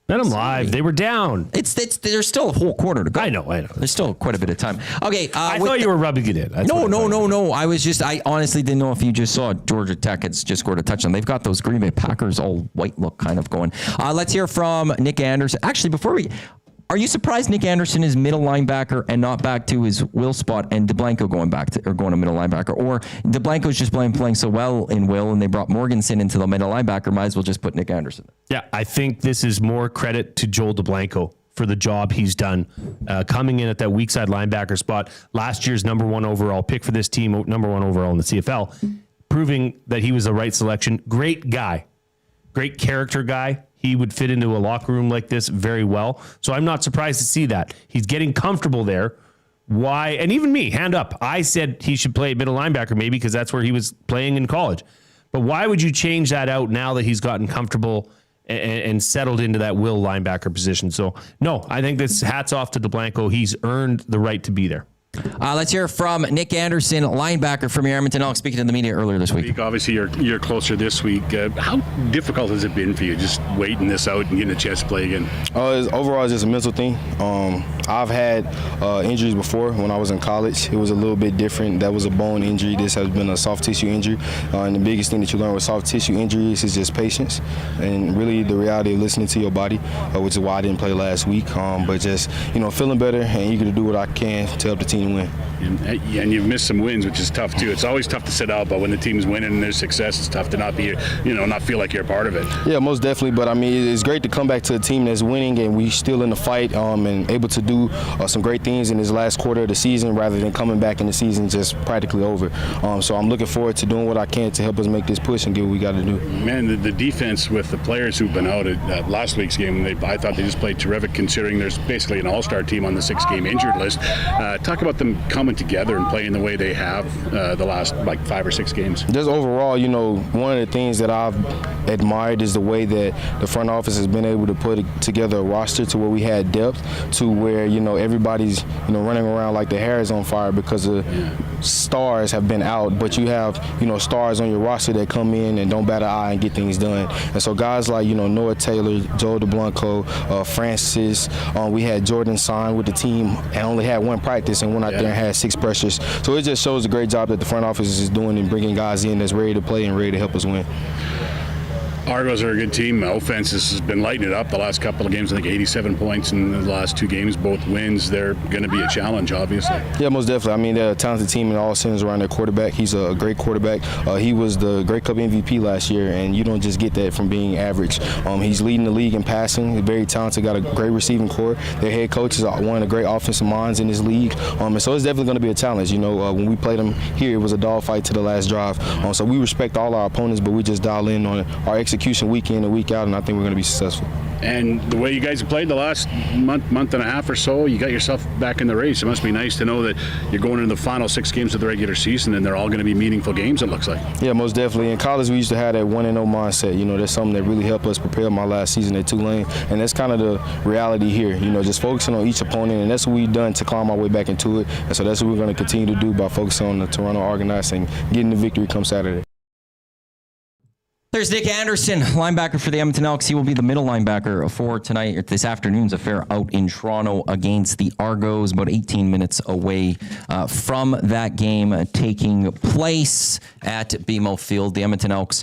Let them live. They were down. There's still a whole quarter to go. I know. There's still quite a bit of time. Okay. I thought you were rubbing it in. No. I honestly didn't know if you just saw Georgia Tech had just scored a touchdown. They've got those Green Bay Packers all white look kind of going. Let's hear from Nick Anderson. Actually, are you surprised Nick Anderson is middle linebacker and not back to his will spot and DeBlanco going to middle linebacker? Or DeBlanco's just playing so well in will and they brought Morganson into the middle linebacker, might as well just put Nick Anderson. Yeah, I think this is more credit to Joel DeBlanco for the job he's done coming in at that weak side linebacker spot. Last year's number 1 overall pick for this team, number 1 overall in the CFL, proving that he was the right selection. Great guy, great character guy. He would fit into a locker room like this very well. So I'm not surprised to see that. He's getting comfortable there. Why? And even me, hand up. I said he should play middle linebacker maybe because that's where he was playing in college. But why would you change that out now that he's gotten comfortable and settled into that will linebacker position? So, no, I think this hats off to DeBlanco. He's earned the right to be there. Let's hear from Nick Anderson, linebacker from your Edmonton Elks, speaking to the media earlier this week. Obviously, you're closer this week. How difficult has it been for you just waiting this out and getting a chance to play again? Overall, it's just a mental thing. I've had injuries before when I was in college. It was a little bit different. That was a bone injury. This has been a soft tissue injury. And the biggest thing that you learn with soft tissue injuries is just patience and really the reality of listening to your body, which is why I didn't play last week. But just, feeling better and eager to do what I can to help the team win. And you've missed some wins, which is tough too. It's always tough to sit out, but when the team's winning and there's success, it's tough to not be, not feel like you're a part of it. Yeah, most definitely. But I mean, it's great to come back to a team that's winning and we still in the fight and able to do some great things in this last quarter of the season rather than coming back in the season just practically over. So I'm looking forward to doing what I can to help us make this push and get what we got to do. Man, the defense with the players who've been out at last week's game, I thought they just played terrific considering there's basically an all-star team on the 6-game injured list. Talk about them coming together and playing the way they have the last 5 or 6 games. Just overall, one of the things that I've admired is the way that the front office has been able to put together a roster to where we had depth to where, everybody's, running around like the hair is on fire because the stars have been out, but you have, stars on your roster that come in and don't bat an eye and get things done. And so guys like, Noah Taylor, Joel DeBlanco, Francis, we had Jordan signed with the team and only had 1 practice and went out there and had 6 pressures. So it just shows a great job that the front office is doing and bringing guys in that's ready to play and ready to help us win. Argos are a good team. Offense has been lighting it up the last couple of games. I think 87 points in the last 2 games, both wins. They're going to be a challenge, obviously. Yeah, most definitely. I mean, they're a talented team in all centers around their quarterback. He's a great quarterback. He was the Grey Cup MVP last year, and you don't just get that from being average. He's leading the league in passing. He's very talented, got a great receiving core. Their head coach is one of the great offensive minds in this league. And so it's definitely going to be a challenge. When we played them here, it was a dogfight to the last drive. So we respect all our opponents, but we just dial in on our execution execution week in and week out, and I think we're going to be successful. And the way you guys have played the last month and a half or so, you got yourself back in the race. It must be nice to know that you're going into the final 6 games of the regular season, and they're all going to be meaningful games, it looks like. Yeah, most definitely. In college, we used to have that 1-0 mindset. You know, that's something that really helped us prepare my last season at Tulane, and that's kind of the reality here. You know, just focusing on each opponent, and that's what we've done to climb our way back into it. And so that's what we're going to continue to do by focusing on the Toronto Argonauts and getting the victory come Saturday. There's Nick Anderson, linebacker for the Edmonton Elks. He will be the middle linebacker for tonight, or this afternoon's affair out in Toronto against the Argos, about 18 minutes away from that game taking place at BMO Field. The Edmonton Elks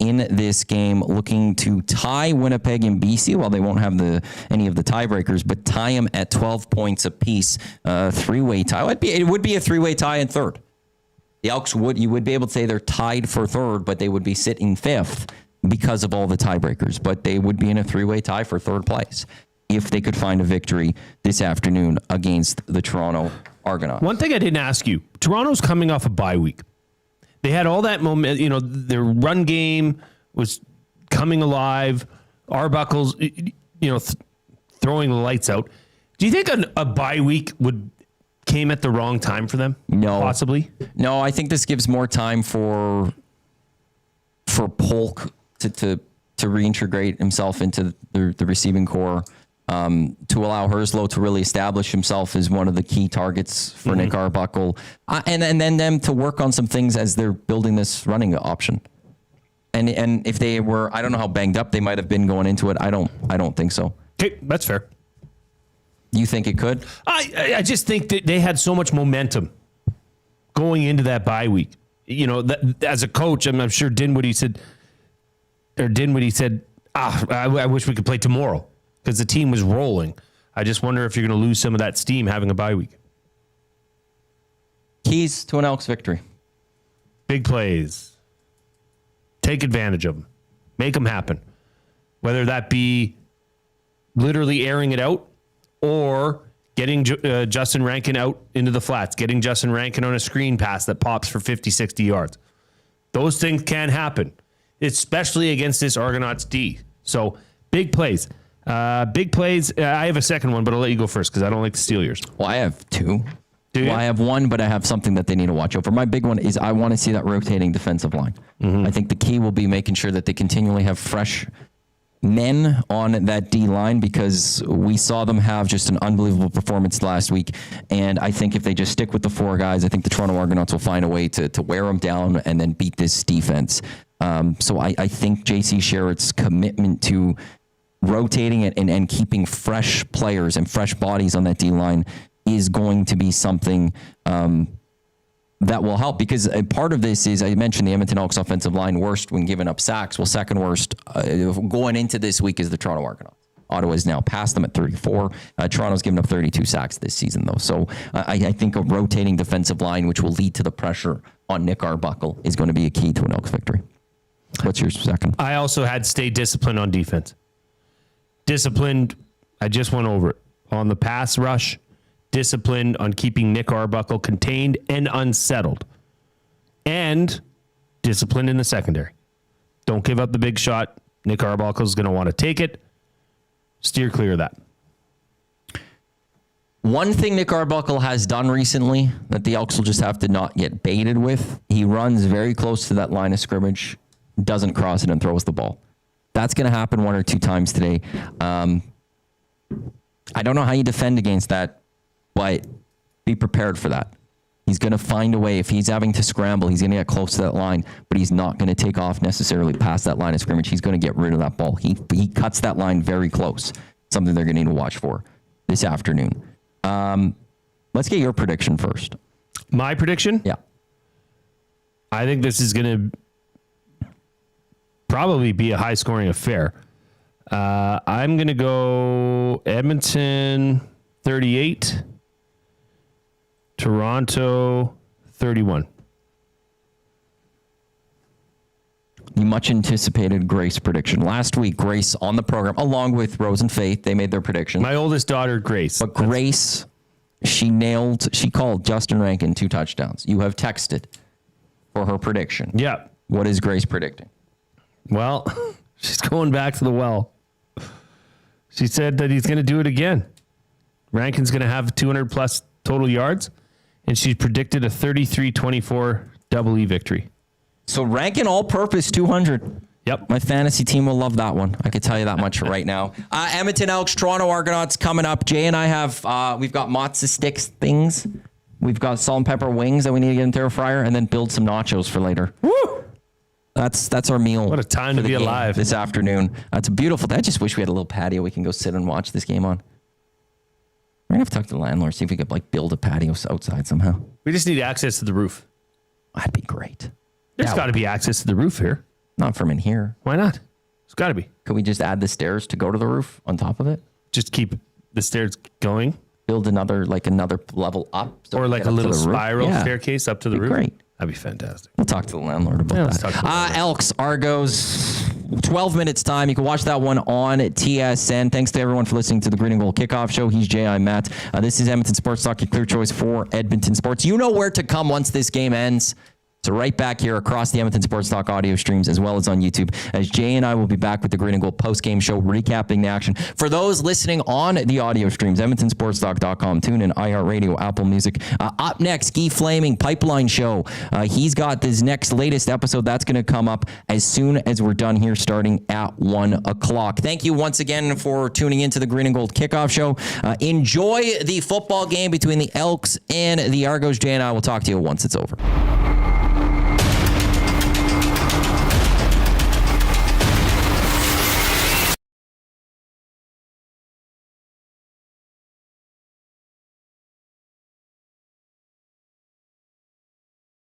in this game looking to tie Winnipeg and BC. Well, they won't have any of the tiebreakers, but tie them at 12 points apiece. Three-way tie. It would be a three-way tie in third. The Elks you would be able to say they're tied for third, but they would be sitting fifth because of all the tiebreakers. But they would be in a three-way tie for third place if they could find a victory this afternoon against the Toronto Argonauts. One thing I didn't ask you, Toronto's coming off a bye week. They had all that moment, you know, their run game was coming alive. Arbuckle's, you know, throwing the lights out. Do you think a bye week came at the wrong time for them? No. Possibly? No, I think this gives more time for Polk to reintegrate himself into the receiving corps, to allow Herslow to really establish himself as one of the key targets for Nick Arbuckle, and then them to work on some things as they're building this running option. And if they were, I don't know how banged up they might have been going into it. I don't think so. Okay, that's fair. You think it could? I just think that they had so much momentum going into that bye week. You know, as a coach, I'm sure Dinwiddie said, I wish we could play tomorrow because the team was rolling. I just wonder if you're going to lose some of that steam having a bye week. Keys to an Elks victory. Big plays. Take advantage of them. Make them happen. Whether that be literally airing it out, or getting Justin Rankin out into the flats, getting Justin Rankin on a screen pass that pops for 50, 60 yards. Those things can happen, especially against this Argonauts D. So big plays. Big plays. I have a second one, but I'll let you go first because I don't like to steal yours. Well, I have two. Do you? Well, I have one, but I have something that they need to watch over. My big one is I want to see that rotating defensive line. I think the key will be making sure that they continually have fresh men on that D line, because we saw them have just an unbelievable performance last week. And I think if they just stick with the 4 guys, I think the Toronto Argonauts will find a way to wear them down and then beat this defense. So I think JC Sherritt's commitment to rotating it and keeping fresh players and fresh bodies on that D line is going to be something that will help, because part of this is, I mentioned the Edmonton Elks offensive line worst when giving up sacks. Well, second worst going into this week is the Toronto Argonauts. Ottawa's now passed them at 34. Toronto's given up 32 sacks this season, though. So I think a rotating defensive line, which will lead to the pressure on Nick Arbuckle, is going to be a key to an Elks victory. What's your second? I also had stay disciplined on defense. Disciplined, I just went over it. On the pass rush, disciplined on keeping Nick Arbuckle contained and unsettled, and disciplined in the secondary. Don't give up the big shot. Nick Arbuckle is going to want to take it. Steer clear of that. One thing Nick Arbuckle has done recently that the Elks will just have to not get baited with, he runs very close to that line of scrimmage, doesn't cross it, and throws the ball. That's going to happen 1 or 2 times today. I don't know how you defend against that, but be prepared for that. He's going to find a way. If he's having to scramble, he's going to get close to that line, but he's not going to take off necessarily past that line of scrimmage. He's going to get rid of that ball. He cuts that line very close, something they're going to need to watch for this afternoon. Let's get your prediction first. My prediction? Yeah. I think this is going to probably be a high-scoring affair. I'm going to go Edmonton 38, Toronto 31. The much anticipated Grace prediction. Last week, Grace on the program, along with Rose and Faith, they made their predictions. My oldest daughter, Grace. But Grace, she called Justin Rankin 2 touchdowns. You have texted for her prediction. Yeah. What is Grace predicting? Well, She's going back to the well. She said that he's going to do it again. Rankin's going to have 200 plus total yards, and she predicted a 33-24 double E victory. So Rankin all-purpose 200. Yep. My fantasy team will love that one. I can tell you that much right now. Edmonton Elks, Toronto Argonauts coming up. Jay and I have, we've got matzo sticks things. We've got salt and pepper wings that we need to get into a fryer, and then build some nachos for later. Woo! That's our meal. What a time to be alive this afternoon. It's a beautiful day. I just wish we had a little patio we can go sit and watch this game on. We're going to have to talk to the landlord, see if we could build a patio outside somehow. We just need access to the roof. That'd be great. There's got to be access to the roof here. Not from in here. Why not? It's got to be. Could we just add the stairs to go to the roof on top of it? Just keep the stairs going? Build another level up? Or like a little spiral staircase up to the roof? Great. That'd be fantastic. We'll talk to the landlord about that. Elks, Argos, 12 minutes time. You can watch that one on TSN. Thanks to everyone for listening to the Green and Gold Kickoff Show. He's Jay, I'm Matt. This is Edmonton Sports Talk, your clear choice for Edmonton Sports. You know where to come once this game ends. So right back here across the Edmonton Sports Talk audio streams, as well as on YouTube, as Jay and I will be back with the Green and Gold post-game show, recapping the action. For those listening on the audio streams, EdmontonSportsTalk.com, TuneIn, iHeartRadio, Apple Music. Up next, Guy Flaming, Pipeline Show. He's got his latest episode. That's going to come up as soon as we're done here, starting at 1 o'clock. Thank you once again for tuning into the Green and Gold Kickoff Show. Enjoy the football game between the Elks and the Argos. Jay and I will talk to you once it's over.